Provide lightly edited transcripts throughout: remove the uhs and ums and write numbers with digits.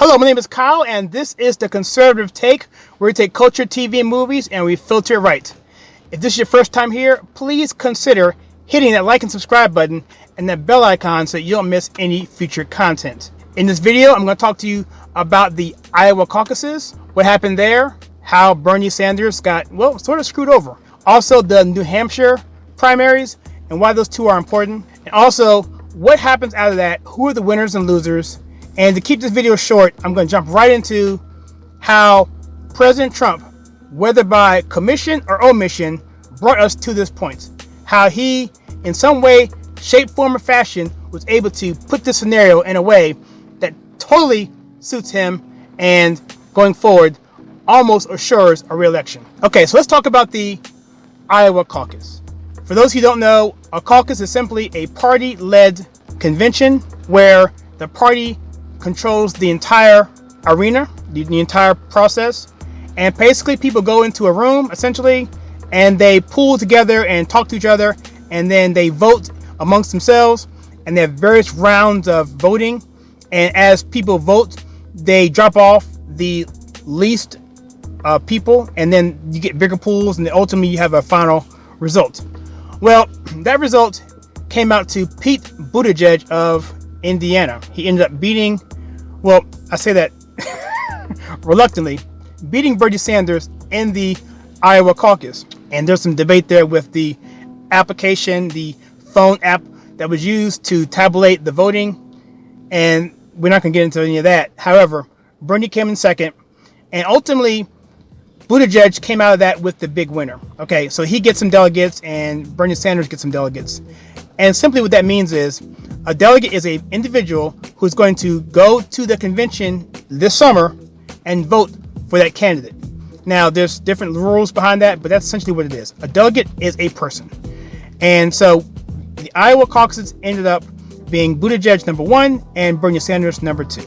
Hello, my name is Kyle, and this is The Conservative Take, where we take culture, TV, and movies, and we filter it right. If this is your first time here, please consider hitting that like and subscribe button and that bell icon so that you don't miss any future content. In this video, I'm going to talk to you about the Iowa caucuses, what happened there, how Bernie Sanders got, well, sort of screwed over. Also, the New Hampshire primaries and why those two are important. And also, what happens out of that, who are the winners and losers. And to keep this video short, I'm going to jump right into how President Trump, whether by commission or omission, brought us to this point. How he, in some way, shape, form, or fashion, was able to put this scenario in a way that totally suits him and, going forward, almost assures a re-election. Okay, so let's talk about the Iowa caucus. For those who don't know, a caucus is simply a party-led convention where the party controls the entire arena, the entire process, and basically people go into a room essentially and they pool together and talk to each other, and then they vote amongst themselves, and they have various rounds of voting, and as people vote they drop off the least people, and then you get bigger pools, and then ultimately you have a final result. Well, that result came out to Pete Buttigieg of Indiana. He ended up beating, well, I say that reluctantly, beating Bernie Sanders in the Iowa caucus. And there's some debate there with the application, the phone app that was used to tabulate the voting. And we're not going to get into any of that. However, Bernie came in second. And ultimately, Buttigieg came out of that with the big winner. Okay, so he gets some delegates and Bernie Sanders gets some delegates. And simply what that means is a delegate is an individual who's going to go to the convention this summer and vote for that candidate. Now, there's different rules behind that, but that's essentially what it is. A delegate is a person. And so the Iowa caucuses ended up being Buttigieg number 1 and Bernie Sanders number 2.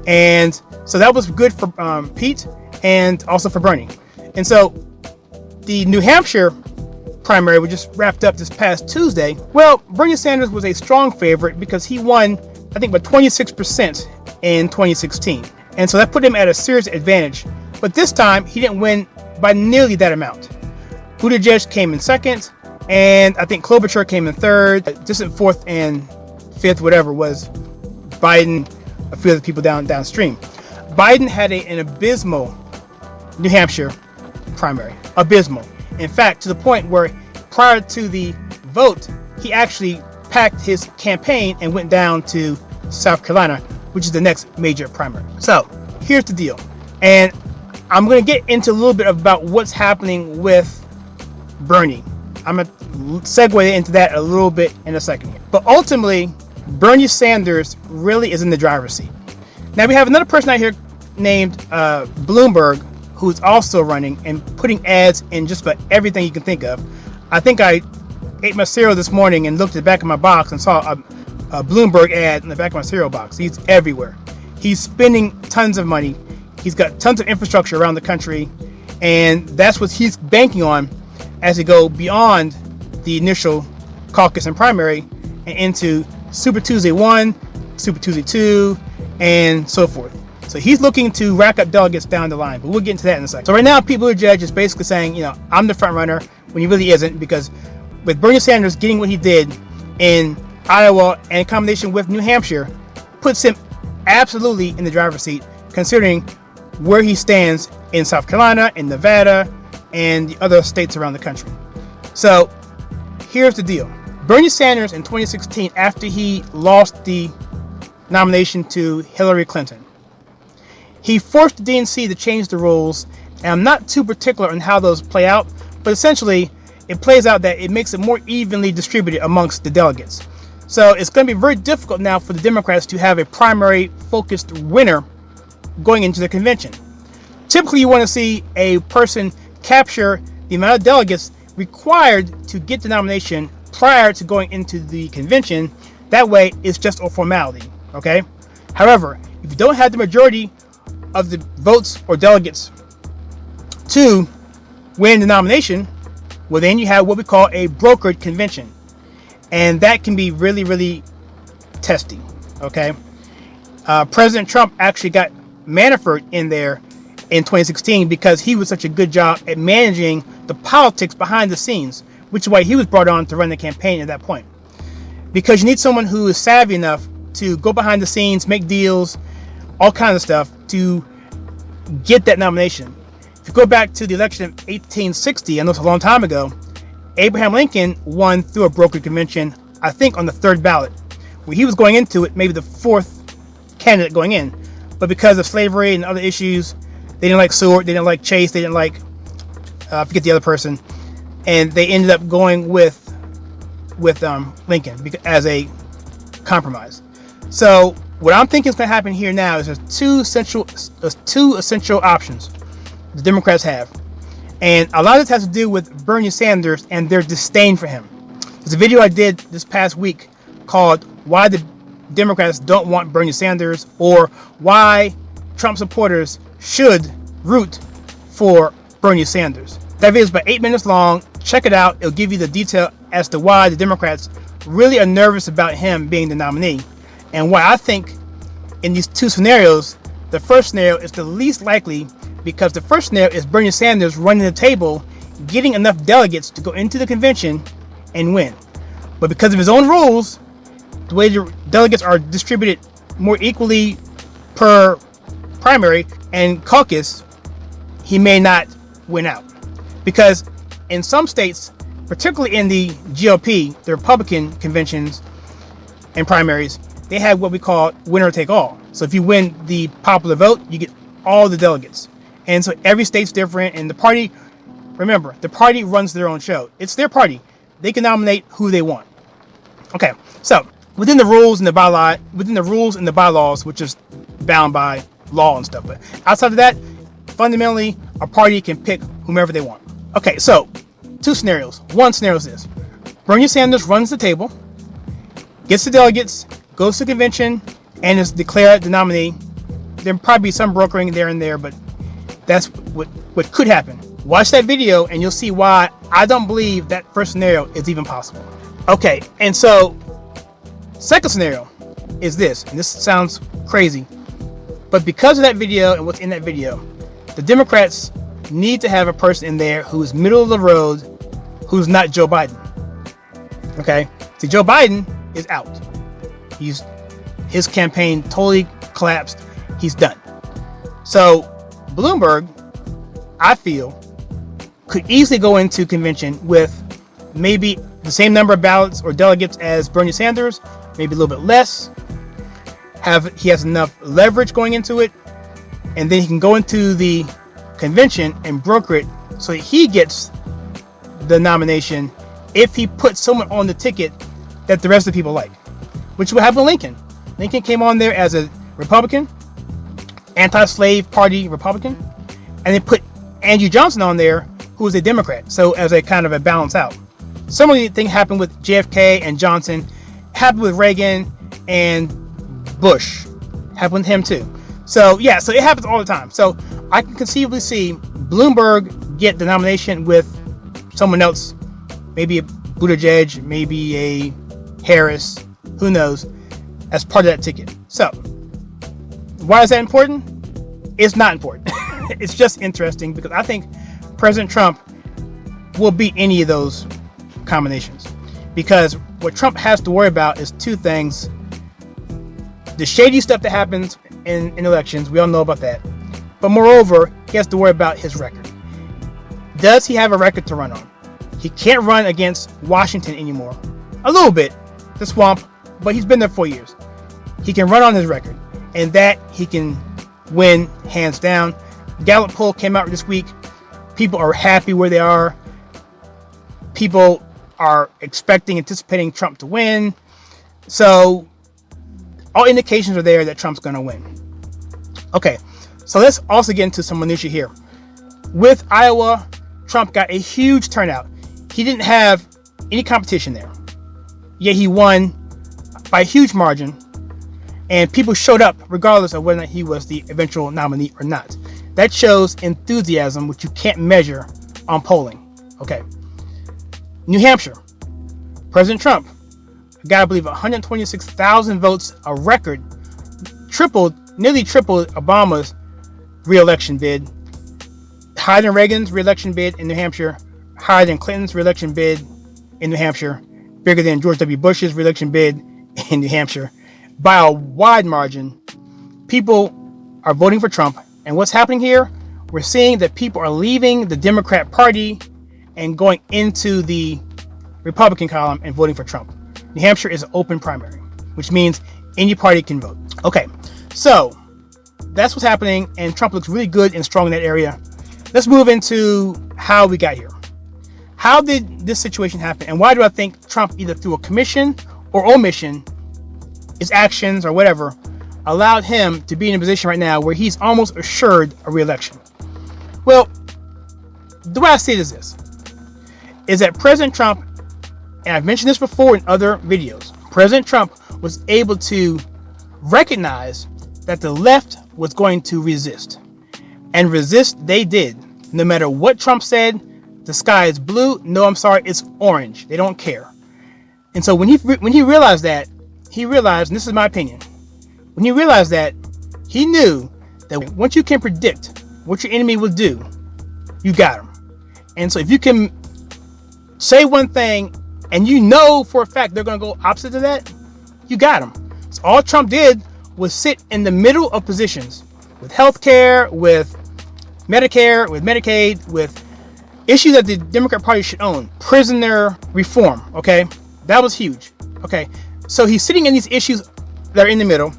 And so that was good for Pete and also for Bernie. And so the New Hampshire primary, we just wrapped up this past Tuesday. Well, Bernie Sanders was a strong favorite because he won, I think, by 26% in 2016. And so that put him at a serious advantage. But this time, he didn't win by nearly that amount. Buttigieg came in second, and I think Klobuchar came in third. Distant fourth and fifth, whatever, was Biden, a few other people downstream. Biden had an abysmal New Hampshire primary. Abysmal. In fact, to the point where prior to the vote, he actually packed his campaign and went down to South Carolina, which is the next major primary. So here's the deal. And I'm going to get into a little bit about what's happening with Bernie. I'm going to segue into that a little bit in a second here. But ultimately, Bernie Sanders really is in the driver's seat. Now we have another person out here named Bloomberg, who's also running and putting ads in just about everything you can think of. I think I ate my cereal this morning and looked at the back of my box and saw a Bloomberg ad in the back of my cereal box. He's everywhere. He's spending tons of money. He's got tons of infrastructure around the country, and that's what he's banking on as he go beyond the initial caucus and primary and into Super Tuesday 1, Super Tuesday 2, and so forth. So he's looking to rack up delegates down the line, but we'll get into that in a second. So right now, Pete Buttigieg is basically saying, I'm the front runner when he really isn't, because with Bernie Sanders getting what he did in Iowa and in combination with New Hampshire, puts him absolutely in the driver's seat, considering where he stands in South Carolina, in Nevada, and the other states around the country. So here's the deal. Bernie Sanders in 2016, after he lost the nomination to Hillary Clinton, he forced the DNC to change the rules, and I'm not too particular on how those play out, but essentially it plays out that it makes it more evenly distributed amongst the delegates. So it's going to be very difficult now for the Democrats to have a primary-focused winner going into the convention. Typically, you want to see a person capture the amount of delegates required to get the nomination prior to going into the convention. That way, it's just a formality, okay? However, if you don't have the majority of the votes or delegates to win the nomination, well, then you have what we call a brokered convention. And that can be really, really testy, okay? President Trump actually got Manafort in there in 2016 because he was such a good job at managing the politics behind the scenes, which is why he was brought on to run the campaign at that point. Because you need someone who is savvy enough to go behind the scenes, make deals, all kinds of stuff to get that nomination. If you go back to the election of 1860, I know it's a long time ago, Abraham Lincoln won through a brokered convention, I think on the third ballot, where he was going into it, maybe the fourth candidate going in. But because of slavery and other issues, they didn't like Seward, they didn't like Chase, they didn't like, I forget the other person, and they ended up going with Lincoln as a compromise. So what I'm thinking is going to happen here now is there's two essential options the Democrats have. And a lot of this has to do with Bernie Sanders and their disdain for him. There's a video I did this past week called Why the Democrats Don't Want Bernie Sanders, or Why Trump Supporters Should Root for Bernie Sanders. That video is about 8 minutes long. Check it out. It'll give you the detail as to why the Democrats really are nervous about him being the nominee, and why I think in these two scenarios, the first scenario is the least likely, because the first scenario is Bernie Sanders running the table, getting enough delegates to go into the convention and win. But because of his own rules, the way the delegates are distributed more equally per primary and caucus, he may not win out. Because in some states, particularly in the GOP, the Republican conventions and primaries, they have what we call winner take all. So if you win the popular vote, you get all the delegates. And so every state's different, and the party, remember, the party runs their own show. It's their party. They can nominate who they want. Okay, so within the rules and the bylaws, which is bound by law and stuff, but outside of that, fundamentally, a party can pick whomever they want. Okay, so two scenarios. One scenario is this: Bernie Sanders runs the table, gets the delegates, goes to convention, and is declared the nominee. There'll probably be some brokering there and there, but that's what could happen. Watch that video and you'll see why I don't believe that first scenario is even possible. Okay, and so second scenario is this, and this sounds crazy, but because of that video and what's in that video, the Democrats need to have a person in there who's middle of the road, who's not Joe Biden. Okay, see, Joe Biden is out. His campaign totally collapsed. He's done. So Bloomberg, I feel, could easily go into convention with maybe the same number of ballots or delegates as Bernie Sanders, maybe a little bit less. He has enough leverage going into it, and then he can go into the convention and broker it so that he gets the nomination if he puts someone on the ticket that the rest of the people like, which would happen to Lincoln. Lincoln came on there as a Republican, anti-slave party Republican, and they put Andrew Johnson on there, who was a Democrat, so as a kind of a balance out. Similar thing happened with JFK and Johnson, happened with Reagan and Bush, happened with him too. So yeah, so it happens all the time. So I can conceivably see Bloomberg get the nomination with someone else, maybe a Buttigieg, maybe a Harris, who knows, as part of that ticket. So why is that important? It's not important. It's just interesting because I think President Trump will beat any of those combinations, because what Trump has to worry about is two things: the shady stuff that happens in elections, we all know about that, but moreover, he has to worry about his record. Does he have a record to run on? He can't run against Washington anymore. A little bit, the swamp, but he's been there 4 years. He can run on his record, and that he can win hands down. Gallup poll came out this week. People are happy where they are. People are anticipating Trump to win. So all indications are there that Trump's going to win. Okay, so let's also get into some minutia here. With Iowa, Trump got a huge turnout. He didn't have any competition there, yet he won by a huge margin, and people showed up regardless of whether he was the eventual nominee or not. That shows enthusiasm, which you can't measure on polling. Okay. New Hampshire, President Trump got, I believe, 126,000 votes, a record, nearly tripled Obama's re-election bid, higher than Reagan's re-election bid in New Hampshire, higher than Clinton's re-election bid in New Hampshire, bigger than George W. Bush's re-election bid in New Hampshire. By a wide margin, people are voting for Trump. And what's happening here? We're seeing that people are leaving the Democrat Party and going into the Republican column and voting for Trump. New Hampshire is an open primary, which means any party can vote. Okay, so that's what's happening, and Trump looks really good and strong in that area. Let's move into how we got here. How did this situation happen, and why do I think Trump, either through a commission or omission, his actions or whatever, allowed him to be in a position right now where he's almost assured a re-election? Well, the way I see it is this, is that President Trump, and I've mentioned this before in other videos, President Trump was able to recognize that the left was going to resist. And resist they did. No matter what Trump said, the sky is blue. No, I'm sorry, it's orange. They don't care. And so when he realized that, he realized, and this is my opinion, when he realized that, he knew that once you can predict what your enemy will do, you got him. And so if you can say one thing and you know for a fact they're going to go opposite to that, you got him. So all Trump did was sit in the middle of positions with healthcare, with Medicare, with Medicaid, with issues that the Democrat Party should own. Prisoner reform, okay? That was huge, okay? So he's sitting in these issues that are in the middle,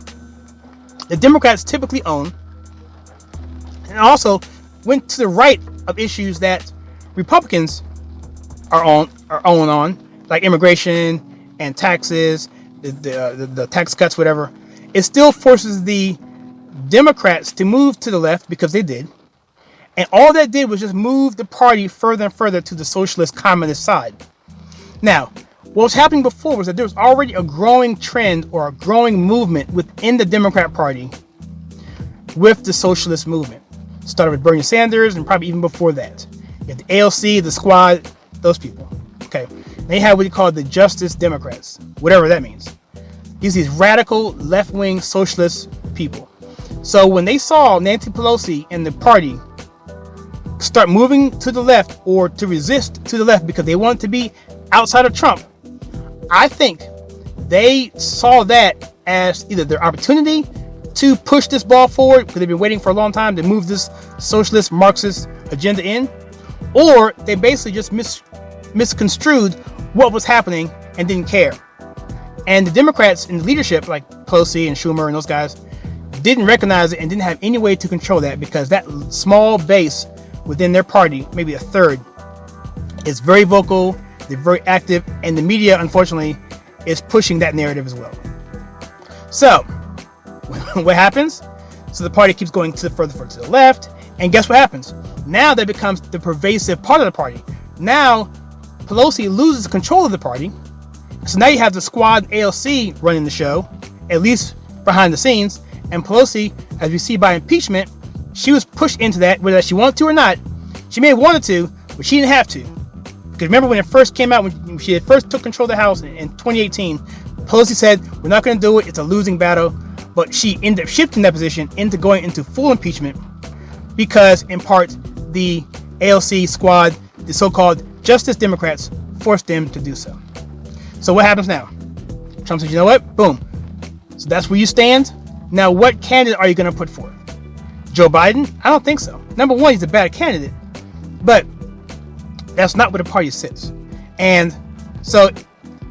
the Democrats typically own, and also went to the right of issues that Republicans are on, like immigration and taxes, the tax cuts, whatever. It still forces the Democrats to move to the left, because they did. And all that did was just move the party further and further to the socialist communist side. Now, what was happening before was that there was already a growing trend or a growing movement within the Democrat Party with the socialist movement. Started with Bernie Sanders, and probably even before that. You had the ALC, the Squad, those people. Okay. They had what you call the Justice Democrats, whatever that means. These radical left-wing socialist people. So when they saw Nancy Pelosi and the party start moving to the left, or to resist to the left because they wanted to be outside of Trump, I think they saw that as either their opportunity to push this ball forward, because they've been waiting for a long time to move this socialist Marxist agenda in, or they basically just misconstrued what was happening and didn't care. And the Democrats in the leadership, like Pelosi and Schumer and those guys, didn't recognize it and didn't have any way to control that, because that small base within their party, maybe a third, is very vocal, they're very active, and the media, unfortunately, is pushing that narrative as well. So, what happens? So the party keeps going further to the left, and guess what happens? Now that becomes the pervasive part of the party. Now, Pelosi loses control of the party, so now you have the Squad and ALC running the show, at least behind the scenes, and Pelosi, as we see by impeachment, she was pushed into that, whether she wanted to or not. She may have wanted to, but she didn't have to. Because remember when it first came out, when she had first took control of the House in 2018, Pelosi said, we're not going to do it, it's a losing battle. But she ended up shifting that position into going into full impeachment, because in part, the ALC Squad, the so-called Justice Democrats, forced them to do so. So what happens now? Trump says, you know what? Boom. So that's where you stand. Now, what candidate are you going to put forward? Joe Biden? I don't think so. Number one, he's a bad candidate, but that's not where the party sits. And so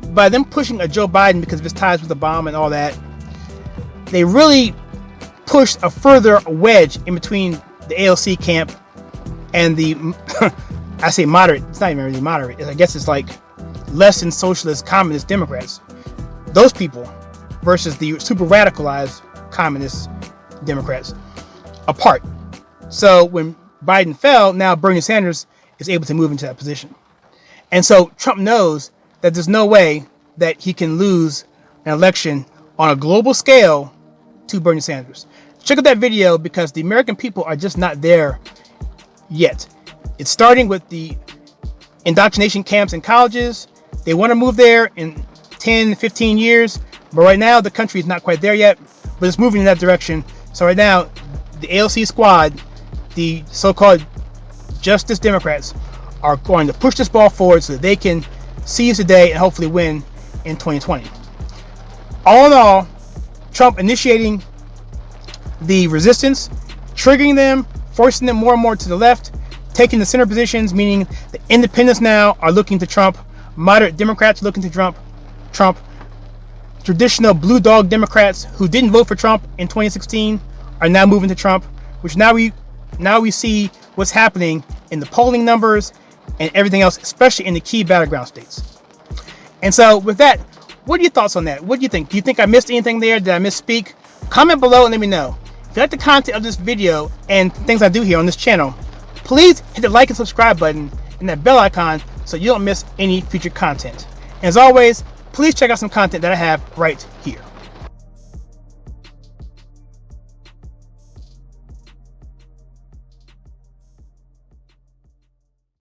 by them pushing a Joe Biden because of his ties with Obama and all that, they really pushed a further wedge in between the ALC camp and the, I say moderate, it's not even really moderate, I guess it's like less than socialist communist Democrats. Those people versus the super radicalized communist Democrats apart. So when Biden fell, now Bernie Sanders is able to move into that position. And so Trump knows that there's no way that he can lose an election on a global scale to Bernie Sanders. Check out that video, because the American people are just not there yet. It's starting with the indoctrination camps and colleges. They want to move there in 10, 15 years. But right now, the country is not quite there yet, but it's moving in that direction. So right now, the AOC squad, the so-called Justice Democrats, are going to push this ball forward so that they can seize the day and hopefully win in 2020. All in all, Trump initiating the resistance, triggering them, forcing them more and more to the left, taking the center positions, meaning the independents now are looking to Trump, moderate Democrats looking to Trump, traditional blue dog Democrats who didn't vote for Trump in 2016 are now moving to Trump, which now we see what's happening in the polling numbers and everything else, especially in the key battleground states. And so with that, what are your thoughts on that? What do you think? Do you think I missed anything there? Did I misspeak? Comment below and let me know. If you like the content of this video and things I do here on this channel, please hit the like and subscribe button and that bell icon so you don't miss any future content. And as always, please check out some content that I have right here.